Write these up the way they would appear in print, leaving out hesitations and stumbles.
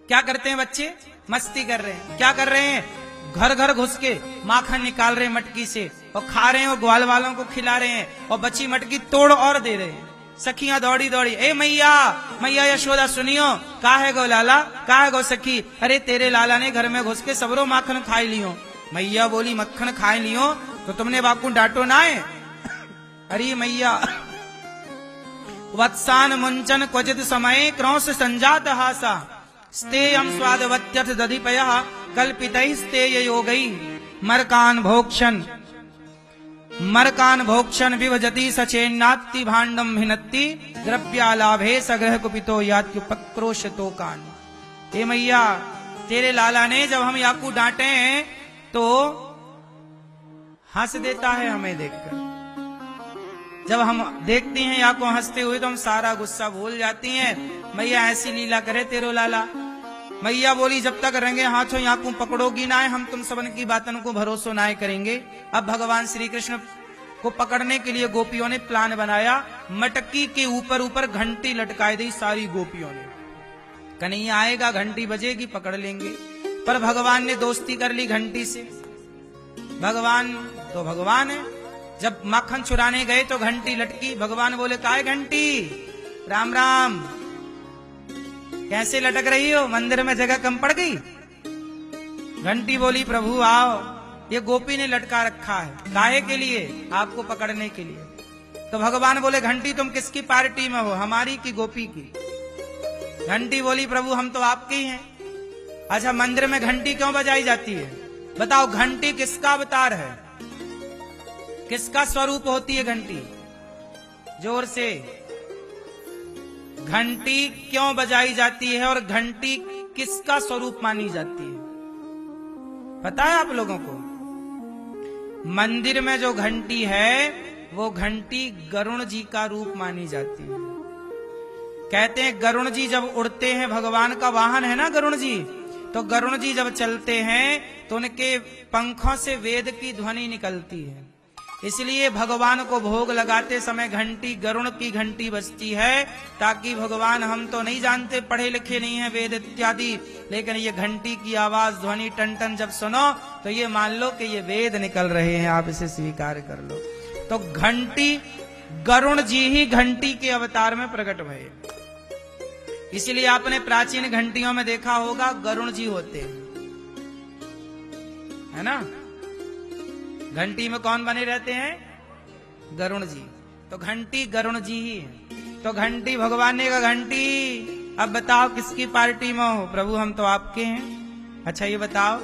क्या करते हैं बच्चे? मस्ती कर रहे हैं। क्या कर रहे हैं? घर घर घुस के माखन निकाल रहे हैं मटकी से और खा रहे हैं और ग्वाल वालों को खिला रहे हैं और बची मटकी तोड़ और दे रहे हैं। सखियां दौड़ी दौड़ी, ए मैया मैया यशोदा सुनियो, का है गो लाला, का है गो सखी, अरे तेरे लाला ने घर में घुस के सबरो माखन खाई लियो। मैया बोली मक्खन खाए लियो तो तुमने बापू डांटो ना है? अरे मैया वत्सान मुंचन क्वचित समय क्रौश संजात हासा स्तेयम स्वादवत्यथ दधिपयः कल्पितैस्तेय योगै मरकान भोक्षण विभजति सचेन्नात्ति भाण्डम भिनत्ति द्रव्यालाभे सग्रह कुपितो यात्युपक्रोशतो कान। हे मैया तेरे लाला ने जब हम याकू डांटे हैं तो हंस देता है हमें देखकर। जब हम देखते हैं याकू हंसते हुए तो हम सारा गुस्सा भूल जाती हैं। मैया ऐसी लीला करे तेरो लाला। मैया बोली जब तक रंगे हाथों याकू पकड़ोगी ना हम तुम सबन की बातन को भरोसा ना करेंगे। अब भगवान श्री कृष्ण को पकड़ने के लिए गोपियों ने प्लान बनाया। मटकी के ऊपर ऊपर घंटी लटकाई दी सारी गोपियों ने। कन्हैया आएगा घंटी बजेगी पकड़ लेंगे। पर भगवान ने दोस्ती कर ली घंटी से। भगवान तो भगवान है। जब माखन चुराने गए तो घंटी लटकी। भगवान बोले काहे घंटी, राम राम, कैसे लटक रही हो? मंदिर में जगह कम पड़ गई? घंटी बोली प्रभु आओ, ये गोपी ने लटका रखा है। काहे के लिए? आपको पकड़ने के लिए। तो भगवान बोले घंटी तुम किसकी पार्टी में हो, हमारी की गोपी की? घंटी बोली प्रभु हम तो आपके ही हैं। अच्छा मंदिर में घंटी क्यों बजाई जाती है? बताओ घंटी किसका अवतार है, किसका स्वरूप होती है घंटी? जोर से, घंटी क्यों बजाई जाती है और घंटी किसका स्वरूप मानी जाती है? पता है आप लोगों को? मंदिर में जो घंटी है वो घंटी गरुण जी का रूप मानी जाती है। कहते हैं गरुण जी जब उड़ते हैं, भगवान का वाहन है ना गरुण जी, तो गरुण जी जब चलते हैं तो उनके पंखों से वेद की ध्वनि निकलती है। इसलिए भगवान को भोग लगाते समय घंटी गरुण की घंटी बजती है, ताकि भगवान हम तो नहीं जानते, पढ़े लिखे नहीं है वेद इत्यादि, लेकिन ये घंटी की आवाज ध्वनि टन टन जब सुनो तो ये मान लो कि ये वेद निकल रहे हैं, आप इसे स्वीकार कर लो। तो घंटी गरुण जी ही घंटी के अवतार में प्रकट भये। इसलिए आपने प्राचीन घंटियों में देखा होगा गरुण जी होते हैं, है ना? घंटी में कौन बने रहते हैं? गरुण जी। तो घंटी गरुण जी ही है। तो घंटी भगवान ने कहा घंटी अब बताओ किसकी पार्टी में हो? प्रभु हम तो आपके हैं। अच्छा ये बताओ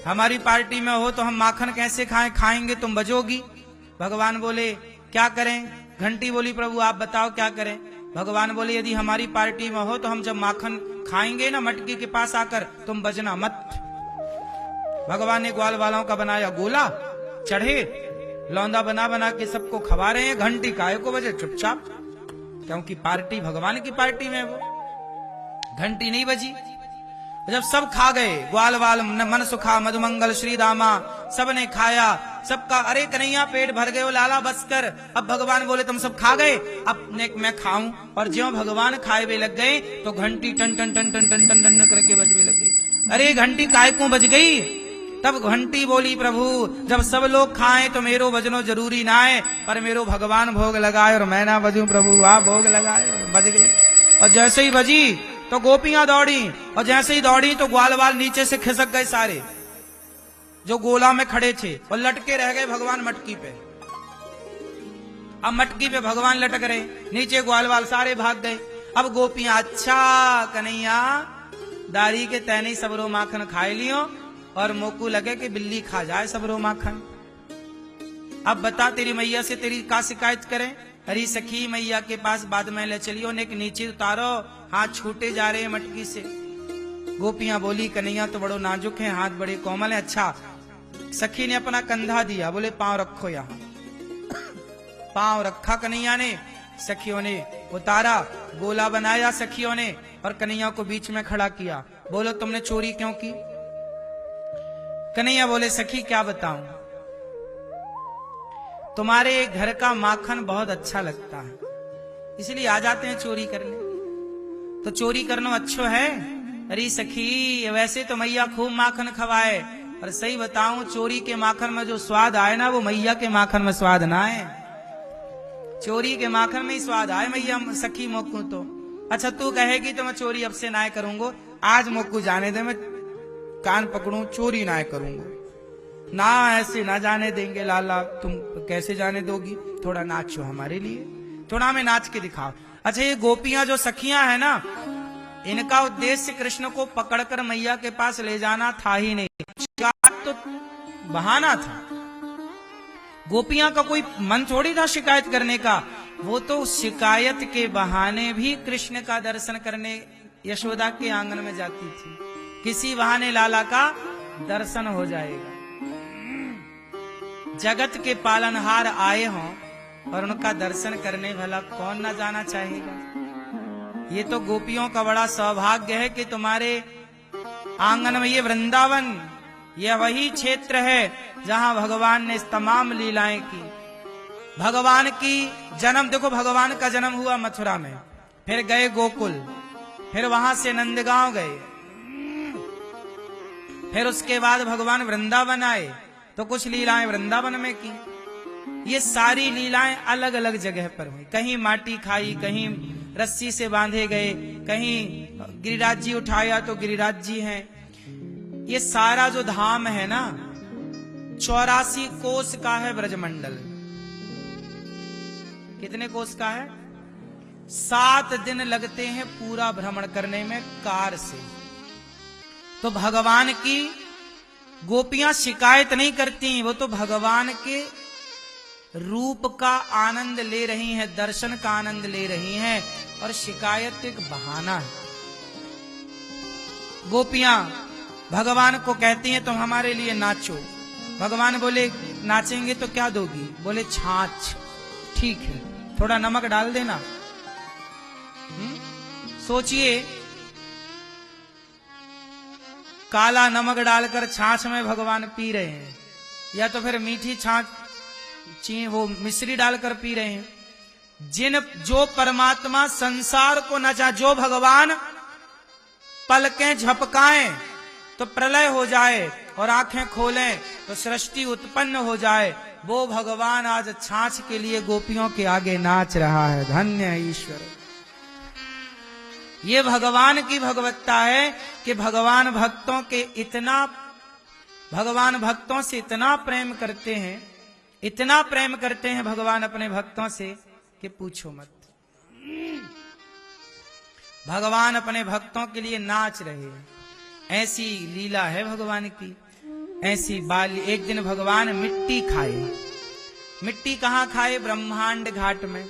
हमारी पार्टी में हो तो हम माखन कैसे खाएंगे, तुम बजोगी। भगवान बोले क्या करें? घंटी बोली प्रभु आप बताओ क्या करें। भगवान बोले यदि हमारी पार्टी में हो तो हम जब माखन खाएंगे ना मटकी के पास आकर, तुम बजना मत। भगवान ने ग्वाल वालों का बनाया गोला, चढ़े लौंदा बना बना के सबको खवा रहे हैं। घंटी काहे को बजे? चुपचाप, क्योंकि पार्टी भगवान की पार्टी में वो घंटी नहीं बजी। जब सब खा गए, ग्वाल वाल मन सुखा मधुमंगल श्री दामा, सबने खाया, सबका अरे कन्हैया पेट भर गए, लाला बस कर। अब भगवान बोले तुम सब खा गए, अब मैं खाऊं। और ज्यों भगवान खाए वे लग गए तो घंटी टन टन टन टन टन टन टन करके बजने लग गई। अरे घंटी काय को बज गई? तब घंटी बोली प्रभु जब सब लोग खाएं तो मेरो बजनो जरूरी ना है, पर मेरो भगवान भोग लगाए और मैं ना बजूं। प्रभु आप भोग लगाए, बज गई। और जैसे ही बजी तो गोपियां दौड़ी, और जैसे ही दौड़ी तो ग्वाल वाल नीचे से खिसक गए सारे जो गोला में खड़े थे, और लटके रह गए भगवान मटकी पे। अब मटकी पे भगवान लटक रहे, नीचे ग्वाल वाल सारे भाग गए। अब गोपियां अच्छा कन्हैया दारी के तैनी सबरो माखन खाए लियो, और मोकू लगे कि बिल्ली खा जाए सबरो माखन। अब बता तेरी मैया से तेरी का शिकायत करें? अरे सखी मैया के पास बाद में ले चलियो, ने नीचे उतारो, हाथ छूटे जा रहे हैं मटकी से। गोपियां बोली कन्हैया तो बड़ो नाजुक है, हाथ बड़े कोमल है। अच्छा सखी ने अपना कंधा दिया, बोले पांव रखो यहाँ। पांव रखा कन्हैया ने, सखियों ने उतारा, गोला बनाया सखियों ने, और कन्हैया को बीच में खड़ा किया। बोलो तुमने चोरी क्यों की? कन्हैया बोले सखी क्या बताऊं, तुम्हारे घर का माखन बहुत अच्छा लगता है, इसलिए आ जाते हैं चोरी करने। तो चोरी करना अच्छो है? अरे सखी, वैसे तो मैया खूब माखन खवाए, पर सही बताऊं चोरी के माखन में जो स्वाद आए ना, वो मैया के माखन में स्वाद ना आए। चोरी के माखन में ही स्वाद आए मैया सखी मोकू तो। अच्छा तू कहेगी तो मैं चोरी अब से ना करूंगा, आज मोकू जाने दे, मैं कान पकड़ू, चोरी ना करूंगा। ना ऐसे ना जाने देंगे लाला, तुम कैसे जाने दोगी? थोड़ा नाचो हमारे लिए, थोड़ा हमें नाच के दिखाओ। अच्छा ये गोपियां जो सखियां है ना, इनका उद्देश्य कृष्ण को पकड़कर मैया के पास ले जाना था ही नहीं, शिकायत तो बहाना था। गोपियां का कोई मन थोड़ी था शिकायत करने का, वो तो शिकायत के बहाने भी कृष्ण का दर्शन करने यशोदा के आंगन में जाती थी, किसी बहाने लाला का दर्शन हो जाएगा। जगत के पालनहार आए हों और उनका दर्शन करने भला कौन ना जाना चाहेगा। ये तो गोपियों का बड़ा सौभाग्य है कि तुम्हारे आंगन में ये वृंदावन, यह वही क्षेत्र है जहां भगवान ने तमाम लीलाएं की। भगवान की जन्म, देखो भगवान का जन्म हुआ मथुरा में, फिर गए गोकुल, फिर वहां से नंदगांव गए, फिर उसके बाद भगवान वृंदावन आए तो कुछ लीलाएं वृंदावन में की। ये सारी लीलाएं अलग अलग जगह पर हुई, कहीं माटी खाई, कहीं रस्सी से बांधे गए, कहीं गिरिराज जी उठाया तो गिरिराज जी हैं। ये सारा जो धाम है ना 84 कोस का है ब्रजमंडल। कितने कोस का है? 7 दिन लगते हैं पूरा भ्रमण करने में कार से। तो भगवान की गोपियां शिकायत नहीं करती, वो तो भगवान के रूप का आनंद ले रही हैं, दर्शन का आनंद ले रही हैं, और शिकायत एक बहाना है। गोपियां भगवान को कहती हैं तुम हमारे लिए नाचो। भगवान बोले नाचेंगे तो क्या दोगी? बोले छाछ। ठीक है, थोड़ा नमक डाल देना। सोचिए, काला नमक डालकर छाछ में भगवान पी रहे हैं, या तो फिर मीठी छाछ वो मिश्री डालकर पी रहे हैं। जो परमात्मा संसार को न चाहे, जो भगवान पलकें झपकाएं तो प्रलय हो जाए और आंखें खोलें तो सृष्टि उत्पन्न हो जाए, वो भगवान आज छाछ के लिए गोपियों के आगे नाच रहा है। धन्य है ईश्वर। ये भगवान की भगवत्ता है कि भगवान भक्तों से इतना प्रेम करते हैं, इतना प्रेम करते हैं भगवान अपने भक्तों से कि पूछो मत। भगवान अपने भक्तों के लिए नाच रहे हैं। ऐसी लीला है भगवान की, ऐसी बाली। एक दिन भगवान मिट्टी खाए। मिट्टी कहां खाए? ब्रह्मांड घाट में।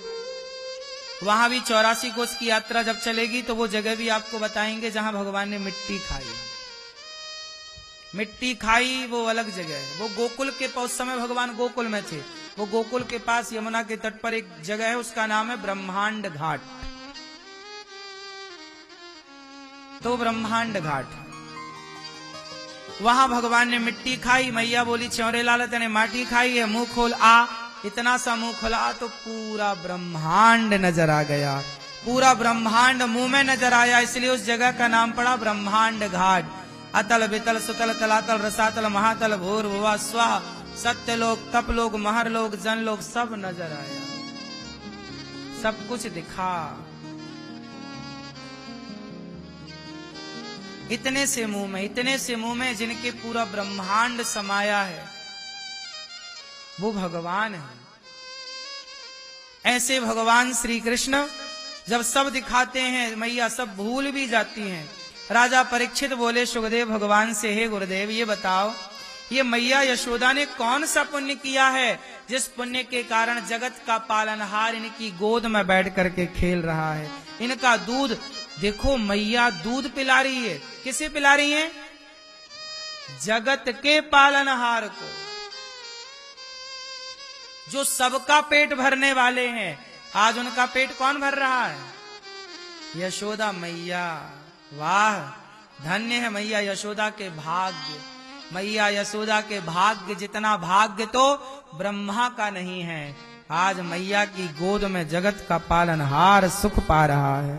वहां भी 84 कोस की यात्रा जब चलेगी तो वो जगह भी आपको बताएंगे जहां भगवान ने मिट्टी खाई। मिट्टी खाई वो अलग जगह है। वो गोकुल के उस समय भगवान गोकुल में थे। वो गोकुल के पास यमुना के तट पर एक जगह है, उसका नाम है ब्रह्मांड घाट। तो ब्रह्मांड घाट, वहां भगवान ने मिट्टी खाई। मैया बोली च्योरे लाल तेने माटी खाई है, मुंह खोल आ। इतना सा मुंह खोला तो पूरा ब्रह्मांड नजर आ गया। पूरा ब्रह्मांड मुंह में नजर आया, इसलिए उस जगह का नाम पड़ा ब्रह्मांड घाट। अतल बितल सुतल तलातल रसातल महातल भूर भुवा स्वाहा, सत्य लोग, तप लोग, महर लोग, जन लोग, सब नजर आया, सब कुछ दिखा। इतने से मुंह में जिनके पूरा ब्रह्मांड समाया है, वो भगवान है। ऐसे भगवान श्री कृष्ण जब सब दिखाते हैं, मैया सब भूल भी जाती हैं। राजा परीक्षित बोले सुखदेव भगवान से, हे गुरुदेव ये बताओ, ये मैया यशोदा ने कौन सा पुण्य किया है जिस पुण्य के कारण जगत का पालनहार इनकी गोद में बैठ करके खेल रहा है। इनका दूध देखो, मैया दूध पिला रही है। किसे पिला रही है? जगत के पालनहार को, जो सबका पेट भरने वाले हैं। आज उनका पेट कौन भर रहा है? यशोदा मैया। वाह, धन्य है मैया यशोदा के भाग्य। मैया यशोदा के भाग्य जितना भाग्य तो ब्रह्मा का नहीं है। आज मैया की गोद में जगत का पालनहार सुख पा रहा है।